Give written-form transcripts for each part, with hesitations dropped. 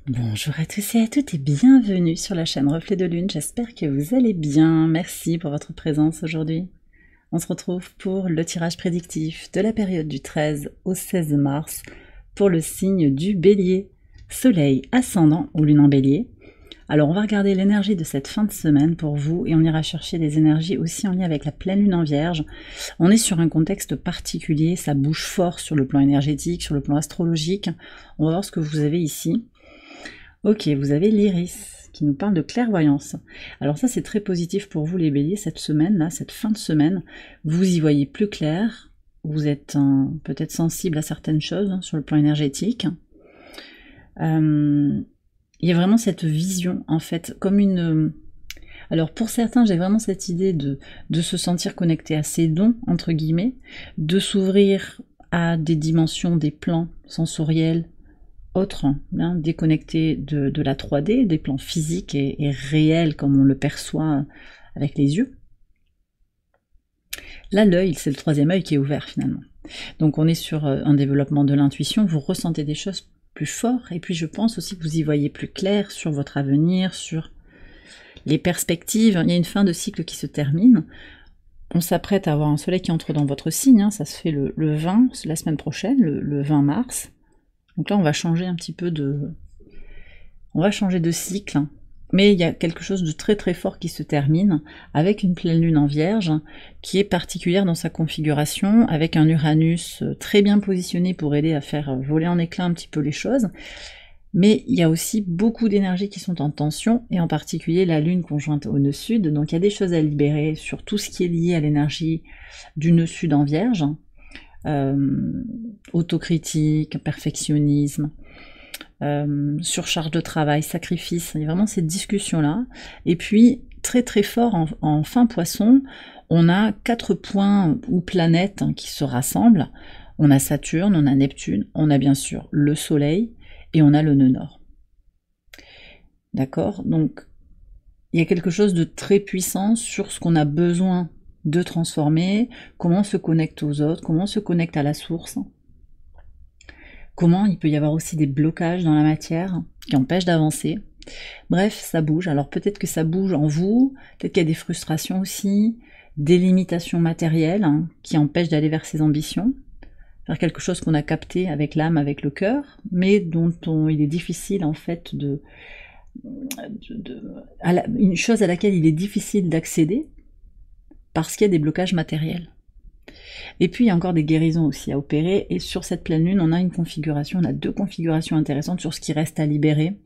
Bonjour à tous et à toutes et bienvenue sur la chaîne Reflet de Lune, j'espère que vous allez bien, merci pour votre présence aujourd'hui. On se retrouve pour le tirage prédictif de la période du 13 au 16 mars pour le signe du Bélier, Soleil, ascendant ou Lune en Bélier. Alors on va regarder l'énergie de cette fin de semaine pour vous et on ira chercher des énergies aussi en lien avec la pleine Lune en Vierge. On est sur un contexte particulier, ça bouge fort sur le plan énergétique, sur le plan astrologique. On va voir ce que vous avez ici. Ok, vous avez l'Iris qui nous parle de clairvoyance. Alors ça c'est très positif pour vous les béliers cette semaine, là, cette fin de semaine. Vous y voyez plus clair, vous êtes peut-être sensible à certaines choses sur le plan énergétique. Il y a vraiment cette vision en fait, comme une... Alors pour certains j'ai vraiment cette idée de se sentir connecté à ses dons, entre guillemets, de s'ouvrir à des dimensions, des plans sensoriels, autre, hein, déconnecté de la 3D, des plans physiques et réels comme on le perçoit avec les yeux. Là, l'œil, c'est le troisième œil qui est ouvert finalement. Donc on est sur un développement de l'intuition, vous ressentez des choses plus fort, et puis je pense aussi que vous y voyez plus clair sur votre avenir, sur les perspectives. Il y a une fin de cycle qui se termine. On s'apprête à avoir un soleil qui entre dans votre signe, hein, ça se fait le 20, la semaine prochaine, le 20 mars. Donc là, on va changer un petit peu de... On va changer de cycle, mais il y a quelque chose de très très fort qui se termine, avec une pleine lune en Vierge, qui est particulière dans sa configuration, avec un Uranus très bien positionné pour aider à faire voler en éclats un petit peu les choses. Mais il y a aussi beaucoup d'énergies qui sont en tension, et en particulier la lune conjointe au nœud sud, donc il y a des choses à libérer sur tout ce qui est lié à l'énergie du nœud sud en Vierge, autocritique, perfectionnisme, surcharge de travail, sacrifice, il y a vraiment cette discussion-là. Et puis, très très fort en fin poisson, on a 4 points ou planètes qui se rassemblent. On a Saturne, on a Neptune, on a bien sûr le Soleil, et on a le nœud nord. D'accord? Donc, il y a quelque chose de très puissant sur ce qu'on a besoin de transformer, comment on se connecte aux autres, comment on se connecte à la source, comment il peut y avoir aussi des blocages dans la matière qui empêchent d'avancer. Bref, ça bouge. Alors peut-être que ça bouge en vous, peut-être qu'il y a des frustrations aussi, des limitations matérielles qui empêchent d'aller vers ses ambitions, faire quelque chose qu'on a capté avec l'âme, avec le cœur, mais dont il est difficile en fait une chose à laquelle il est difficile d'accéder, parce qu'il y a des blocages matériels. Et puis il y a encore des guérisons aussi à opérer, et sur cette pleine lune, on a une configuration, on a 2 configurations intéressantes sur ce qui reste à libérer,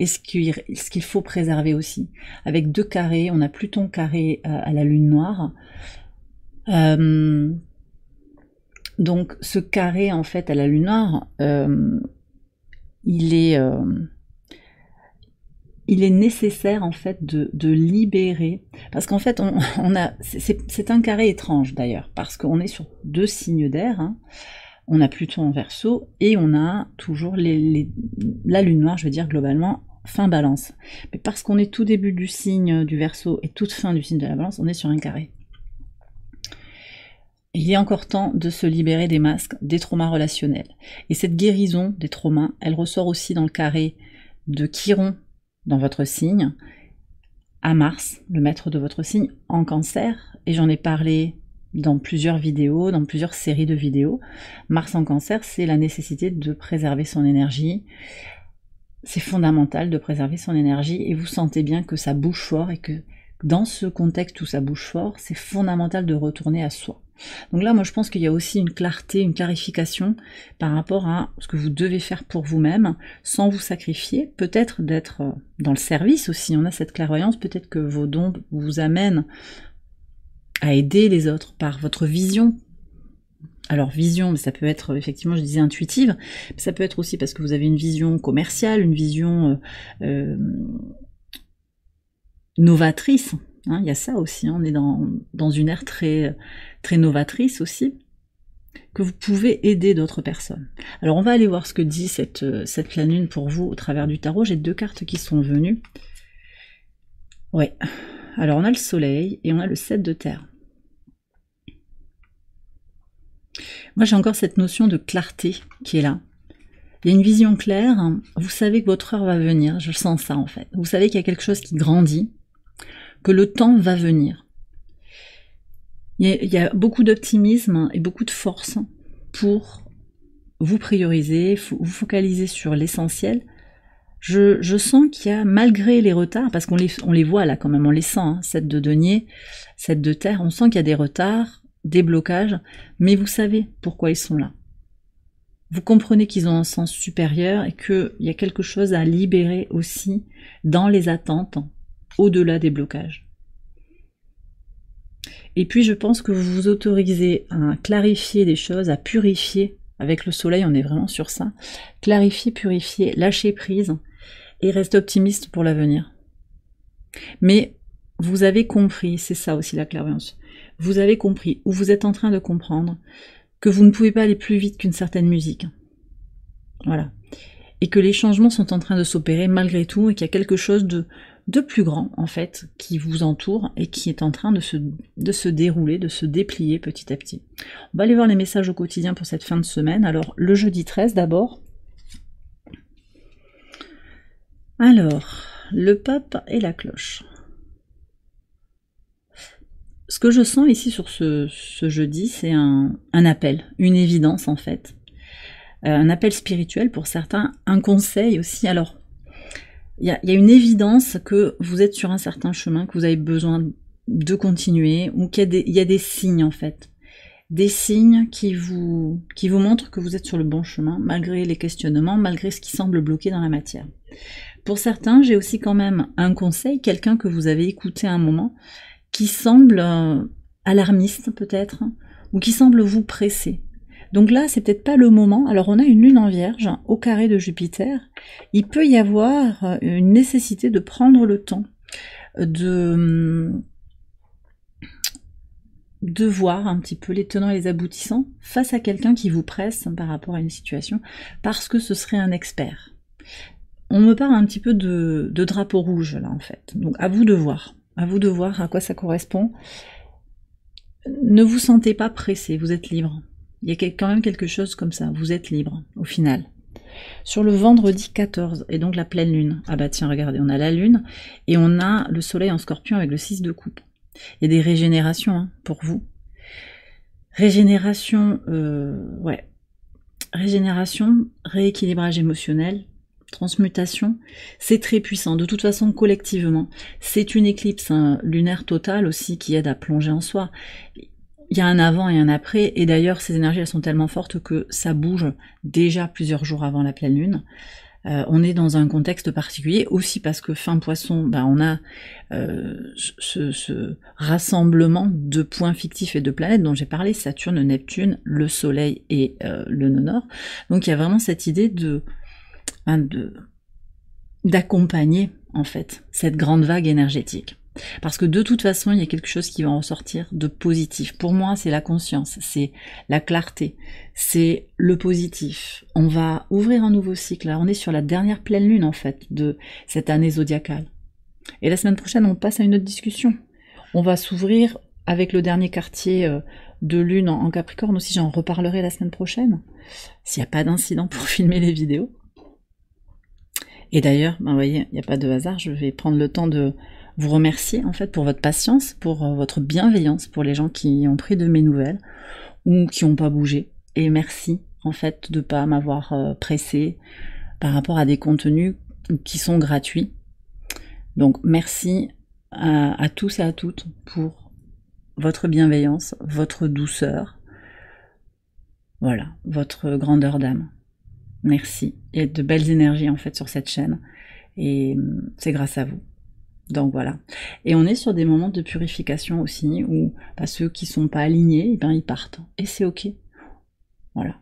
et ce qu'il faut préserver aussi. Avec 2 carrés, on a Pluton carré à la lune noire. Donc ce carré en fait à la lune noire, il est nécessaire en fait de libérer, parce qu'en fait c'est un carré étrange d'ailleurs, parce qu'on est sur 2 signes d'air, hein. On a Pluton en Verseau et on a toujours la lune noire, je veux dire globalement fin Balance, mais parce qu'on est tout début du signe du Verseau et toute fin du signe de la Balance, on est sur un carré. Il est encore temps de se libérer des masques, des traumas relationnels, et cette guérison des traumas, elle ressort aussi dans le carré de Chiron dans votre signe, à Mars, le maître de votre signe, en Cancer, et j'en ai parlé dans plusieurs vidéos, dans plusieurs séries de vidéos. Mars en Cancer, c'est la nécessité de préserver son énergie. C'est fondamental de préserver son énergie, et vous sentez bien que ça bouge fort, et que dans ce contexte où ça bouge fort, c'est fondamental de retourner à soi. Donc là, moi je pense qu'il y a aussi une clarté, une clarification par rapport à ce que vous devez faire pour vous-même, sans vous sacrifier, peut-être d'être dans le service aussi, on a cette clairvoyance, peut-être que vos dons vous amènent à aider les autres par votre vision. Alors vision, ça peut être effectivement, je disais intuitive, mais ça peut être aussi parce que vous avez une vision commerciale, une vision novatrice. Hein, il y a ça aussi, hein, on est dans une ère très, très novatrice aussi, que vous pouvez aider d'autres personnes. Alors on va aller voir ce que dit cette pleine lune pour vous au travers du tarot. J'ai 2 cartes qui sont venues. Ouais, alors on a le soleil et on a le 7 de terre. Moi j'ai encore cette notion de clarté qui est là. Il y a une vision claire, vous savez que votre heure va venir, je sens ça en fait. Vous savez qu'il y a quelque chose qui grandit, que le temps va venir. Il y a beaucoup d'optimisme et beaucoup de force pour vous prioriser, vous focaliser sur l'essentiel. Je sens qu'il y a, malgré les retards, parce qu'on les voit là quand même, on les sent, 7 de denier, 7 de terre, on sent qu'il y a des retards, des blocages, mais vous savez pourquoi ils sont là. Vous comprenez qu'ils ont un sens supérieur et qu'il y a quelque chose à libérer aussi dans les attentes, au-delà des blocages. Et puis je pense que vous vous autorisez à clarifier des choses, à purifier. Avec le soleil, on est vraiment sur ça. Clarifier, purifier, lâcher prise et rester optimiste pour l'avenir. Mais vous avez compris, c'est ça aussi la clairvoyance, vous avez compris, ou vous êtes en train de comprendre, que vous ne pouvez pas aller plus vite qu'une certaine musique. Voilà. Et que les changements sont en train de s'opérer malgré tout, et qu'il y a quelque chose de plus grand, en fait, qui vous entoure et qui est en train de se dérouler, de se déplier petit à petit. On va aller voir les messages au quotidien pour cette fin de semaine. Alors, le jeudi 13 d'abord. Alors, le pape et la cloche. Ce que je sens ici sur ce jeudi, c'est un appel, une évidence en fait. Un appel spirituel pour certains, un conseil aussi. Alors, il y a une évidence que vous êtes sur un certain chemin, que vous avez besoin de continuer, ou qu'il y a des signes en fait. Des signes qui vous montrent que vous êtes sur le bon chemin, malgré les questionnements, malgré ce qui semble bloqué dans la matière. Pour certains, j'ai aussi quand même un conseil, quelqu'un que vous avez écouté à un moment, qui semble alarmiste peut-être, ou qui semble vous presser. Donc là, c'est peut-être pas le moment. Alors on a une lune en vierge, au carré de Jupiter. Il peut y avoir une nécessité de prendre le temps de voir un petit peu les tenants et les aboutissants face à quelqu'un qui vous presse par rapport à une situation, parce que ce serait un expert. On me parle un petit peu de drapeau rouge là en fait. Donc à vous de voir à quoi ça correspond. Ne vous sentez pas pressé, vous êtes libre. Il y a quand même quelque chose comme ça, vous êtes libre au final. Sur le vendredi 14, et donc la pleine lune. Ah bah tiens, regardez, on a la lune et on a le soleil en scorpion avec le 6 de coupe. Il y a des régénérations pour vous. Régénération, régénération, rééquilibrage émotionnel, transmutation, c'est très puissant. De toute façon, collectivement, c'est une éclipse lunaire totale aussi qui aide à plonger en soi. Il y a un avant et un après, et d'ailleurs ces énergies elles sont tellement fortes que ça bouge déjà plusieurs jours avant la pleine lune. On est dans un contexte particulier aussi parce que fin Poisson, on a ce rassemblement de points fictifs et de planètes dont j'ai parlé, Saturne, Neptune, le Soleil et le nœud nord. Donc il y a vraiment cette idée d'accompagner en fait cette grande vague énergétique. Parce que de toute façon, il y a quelque chose qui va en sortir de positif. Pour moi, c'est la conscience, c'est la clarté, c'est le positif. On va ouvrir un nouveau cycle. Là, on est sur la dernière pleine lune, en fait, de cette année zodiacale. Et la semaine prochaine, on passe à une autre discussion. On va s'ouvrir avec le dernier quartier de lune en Capricorne aussi. J'en reparlerai la semaine prochaine, s'il n'y a pas d'incident pour filmer les vidéos. Et d'ailleurs, vous voyez, il n'y a pas de hasard, je vais prendre le temps de vous remercier en fait pour votre patience, pour votre bienveillance, pour les gens qui ont pris de mes nouvelles ou qui n'ont pas bougé. Et merci en fait de ne pas m'avoir pressé par rapport à des contenus qui sont gratuits. Donc merci à tous et à toutes pour votre bienveillance, votre douceur, voilà, votre grandeur d'âme. Merci. Il y a de belles énergies en fait sur cette chaîne et c'est grâce à vous. Donc voilà. Et on est sur des moments de purification aussi où ceux qui sont pas alignés, ils partent. Et c'est ok. Voilà.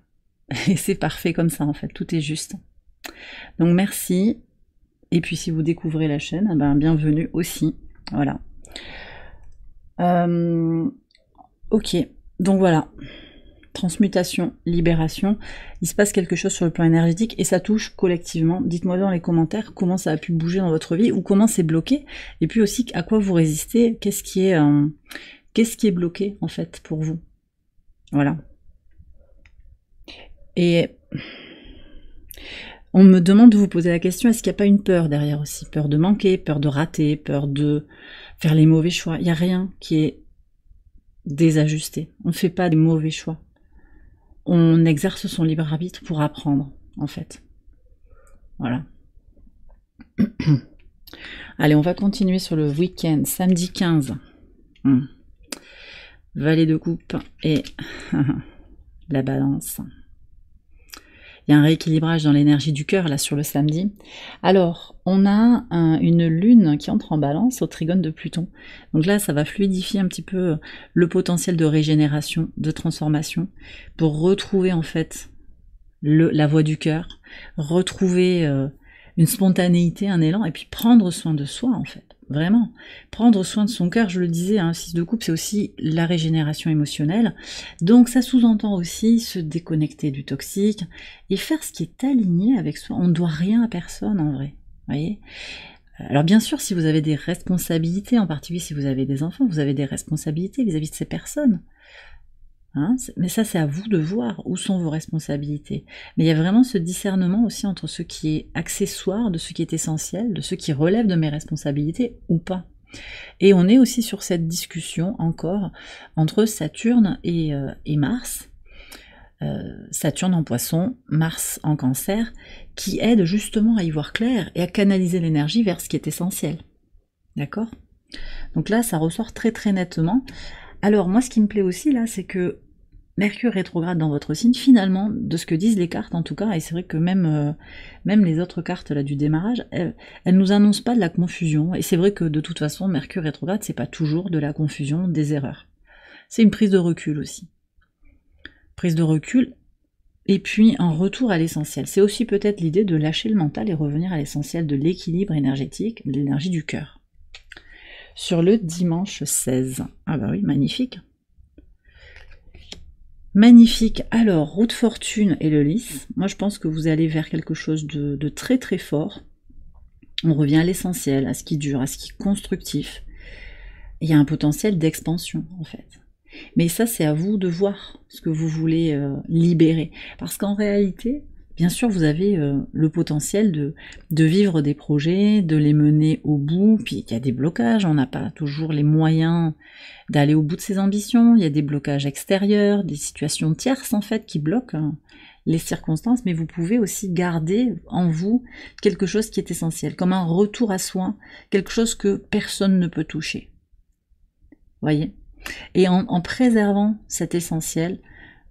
Et c'est parfait comme ça en fait. Tout est juste. Donc merci. Et puis si vous découvrez la chaîne, bienvenue aussi. Voilà. Ok. Donc voilà. Transmutation, libération, il se passe quelque chose sur le plan énergétique et ça touche collectivement. Dites-moi dans les commentaires comment ça a pu bouger dans votre vie ou comment c'est bloqué et puis aussi à quoi vous résistez, qu'est-ce qui est bloqué en fait pour vous. Voilà. Et On me demande de vous poser la question, est-ce qu'il n'y a pas une peur derrière aussi? Peur de manquer, peur de rater, peur de faire les mauvais choix. Il n'y a rien qui est désajusté. On ne fait pas des mauvais choix. On exerce son libre arbitre pour apprendre, en fait. Voilà. Allez, on va continuer sur le week-end, samedi 15. Valet de coupe et la balance. Il y a un rééquilibrage dans l'énergie du cœur là sur le samedi. Alors, on a une lune qui entre en balance au trigone de Pluton. Donc là, ça va fluidifier un petit peu le potentiel de régénération, de transformation, pour retrouver en fait la voie du cœur, retrouver une spontanéité, un élan, et puis prendre soin de soi en fait. Vraiment, prendre soin de son cœur, je le disais, un 6 de coupe, c'est aussi la régénération émotionnelle. Donc ça sous-entend aussi se déconnecter du toxique et faire ce qui est aligné avec soi. On ne doit rien à personne en vrai, voyez. Alors bien sûr, si vous avez des responsabilités, en particulier si vous avez des enfants, vous avez des responsabilités vis-à-vis de ces personnes. Hein, mais ça, c'est à vous de voir où sont vos responsabilités. Mais il y a vraiment ce discernement aussi entre ce qui est accessoire, de ce qui est essentiel, de ce qui relève de mes responsabilités ou pas. Et on est aussi sur cette discussion encore entre Saturne et Mars. Saturne en Poisson, Mars en Cancer, qui aide justement à y voir clair et à canaliser l'énergie vers ce qui est essentiel. D'accord ? Donc là, ça ressort très très nettement. Alors moi, ce qui me plaît aussi là, c'est que Mercure rétrograde dans votre signe, finalement, de ce que disent les cartes en tout cas, et c'est vrai que même les autres cartes là du démarrage, elles nous annoncent pas de la confusion, et c'est vrai que de toute façon, Mercure rétrograde, c'est pas toujours de la confusion, des erreurs. C'est une prise de recul aussi. Prise de recul, et puis un retour à l'essentiel. C'est aussi peut-être l'idée de lâcher le mental et revenir à l'essentiel de l'équilibre énergétique, de l'énergie du cœur. Sur le dimanche 16. Ah bah oui, magnifique. Magnifique. Alors, roue de fortune et le lys. Moi, je pense que vous allez vers quelque chose de très très fort. On revient à l'essentiel, à ce qui dure, à ce qui est constructif. Il y a un potentiel d'expansion, en fait. Mais ça, c'est à vous de voir ce que vous voulez libérer. Parce qu'en réalité, bien sûr, vous avez le potentiel de vivre des projets, de les mener au bout, puis il y a des blocages, on n'a pas toujours les moyens d'aller au bout de ses ambitions, il y a des blocages extérieurs, des situations tierces en fait qui bloquent les circonstances, mais vous pouvez aussi garder en vous quelque chose qui est essentiel, comme un retour à soi, quelque chose que personne ne peut toucher. Voyez ? Et en préservant cet essentiel,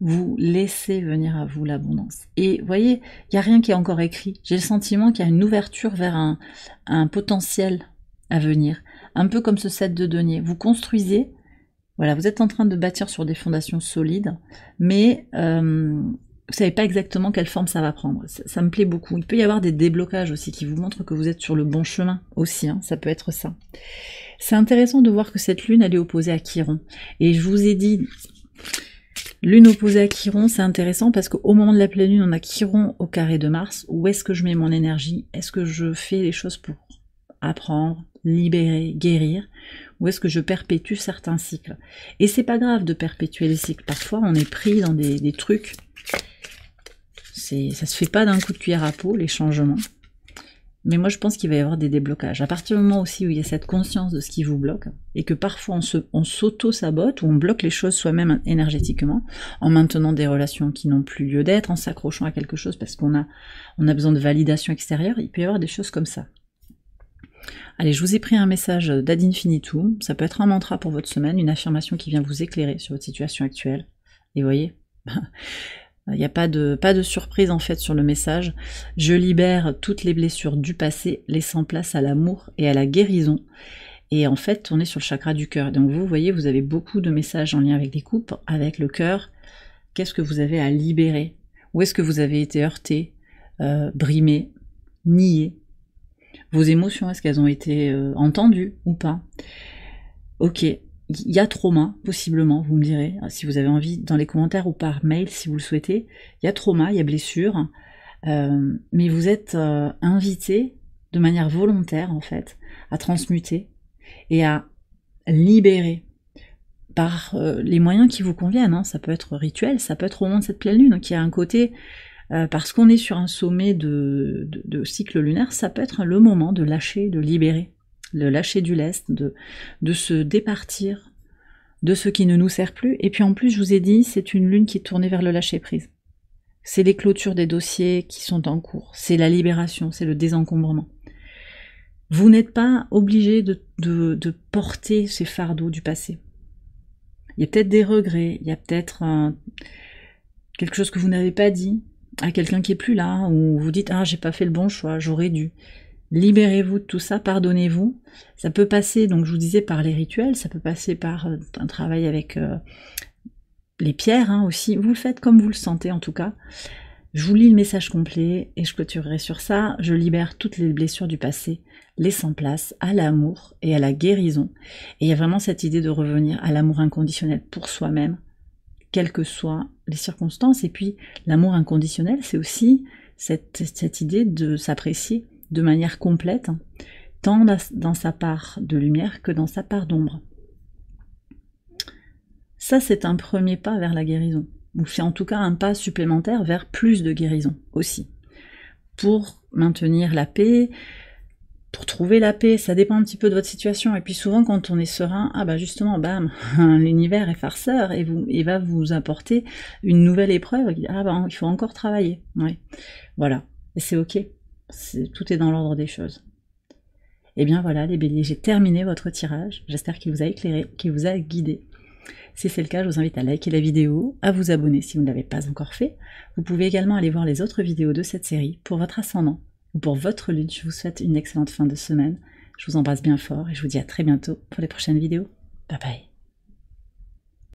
vous laissez venir à vous l'abondance. Et vous voyez, il n'y a rien qui est encore écrit. J'ai le sentiment qu'il y a une ouverture vers un potentiel à venir. Un peu comme ce 7 de denier. Vous construisez, voilà, vous êtes en train de bâtir sur des fondations solides, mais vous ne savez pas exactement quelle forme ça va prendre. Ça me plaît beaucoup. Il peut y avoir des déblocages aussi qui vous montrent que vous êtes sur le bon chemin aussi, hein, ça peut être ça. C'est intéressant de voir que cette lune, elle est opposée à Chiron. Et je vous ai dit... Lune opposée à Chiron, c'est intéressant parce qu'au moment de la pleine lune, on a Chiron au carré de Mars. Où est-ce que je mets mon énergie? Est-ce que je fais les choses pour apprendre, libérer, guérir? Ou est-ce que je perpétue certains cycles? Et c'est pas grave de perpétuer les cycles. Parfois, on est pris dans des trucs. Ça se fait pas d'un coup de cuillère à peau, les changements. Mais moi, je pense qu'il va y avoir des déblocages. À partir du moment aussi où il y a cette conscience de ce qui vous bloque, et que parfois on s'auto-sabote, ou on bloque les choses soi-même énergétiquement, en maintenant des relations qui n'ont plus lieu d'être, en s'accrochant à quelque chose parce qu'on a besoin de validation extérieure, il peut y avoir des choses comme ça. Allez, je vous ai pris un message d'ad infinitum, ça peut être un mantra pour votre semaine, une affirmation qui vient vous éclairer sur votre situation actuelle. Et vous voyez il n'y a pas de surprise en fait sur le message. Je libère toutes les blessures du passé, laissant place à l'amour et à la guérison. Et en fait, on est sur le chakra du cœur. Donc vous voyez, vous avez beaucoup de messages en lien avec les coupes, avec le cœur. Qu'est-ce que vous avez à libérer? Où est-ce que vous avez été heurté, brimé, nié? Vos émotions, est-ce qu'elles ont été entendues ou pas? Ok. Il y a trauma, possiblement, vous me direz, si vous avez envie, dans les commentaires ou par mail, si vous le souhaitez. Il y a trauma, il y a blessure, mais vous êtes invité de manière volontaire, en fait, à transmuter et à libérer par les moyens qui vous conviennent. Hein. Ça peut être rituel, ça peut être au moment de cette pleine lune, qui a un côté parce qu'on est sur un sommet de cycle lunaire, ça peut être le moment de lâcher, de libérer, de lâcher du lest, de se départir de ce qui ne nous sert plus. Et puis en plus, je vous ai dit, c'est une lune qui est tournée vers le lâcher-prise. C'est les clôtures des dossiers qui sont en cours, c'est la libération, c'est le désencombrement. Vous n'êtes pas obligé de porter ces fardeaux du passé. Il y a peut-être des regrets, il y a peut-être quelque chose que vous n'avez pas dit à quelqu'un qui est plus là, ou vous dites « Ah, j'ai pas fait le bon choix, j'aurais dû ». Libérez-vous de tout ça, pardonnez-vous. Ça peut passer, donc je vous disais, par les rituels, ça peut passer par un travail avec les pierres aussi. Vous le faites comme vous le sentez en tout cas. Je vous lis le message complet et je clôturerai sur ça. Je libère toutes les blessures du passé, laissant place à l'amour et à la guérison. Et il y a vraiment cette idée de revenir à l'amour inconditionnel pour soi-même, quelles que soient les circonstances. Et puis l'amour inconditionnel, c'est aussi cette idée de s'apprécier de manière complète, tant dans sa part de lumière que dans sa part d'ombre. Ça, c'est un premier pas vers la guérison, ou c'est en tout cas un pas supplémentaire vers plus de guérison aussi. Pour maintenir la paix, pour trouver la paix, ça dépend un petit peu de votre situation. Et puis souvent, quand on est serein, ah bah justement, bam, l'univers est farceur et va vous apporter une nouvelle épreuve. Ah bah, il faut encore travailler. Ouais. Voilà, et c'est ok. Tout est dans l'ordre des choses. Et bien voilà les béliers, j'ai terminé votre tirage. J'espère qu'il vous a éclairé, qu'il vous a guidé. Si c'est le cas, je vous invite à liker la vidéo, à vous abonner si vous ne l'avez pas encore fait. Vous pouvez également aller voir les autres vidéos de cette série pour votre ascendant ou pour votre lune. Je vous souhaite une excellente fin de semaine. Je vous embrasse bien fort et je vous dis à très bientôt pour les prochaines vidéos. Bye bye.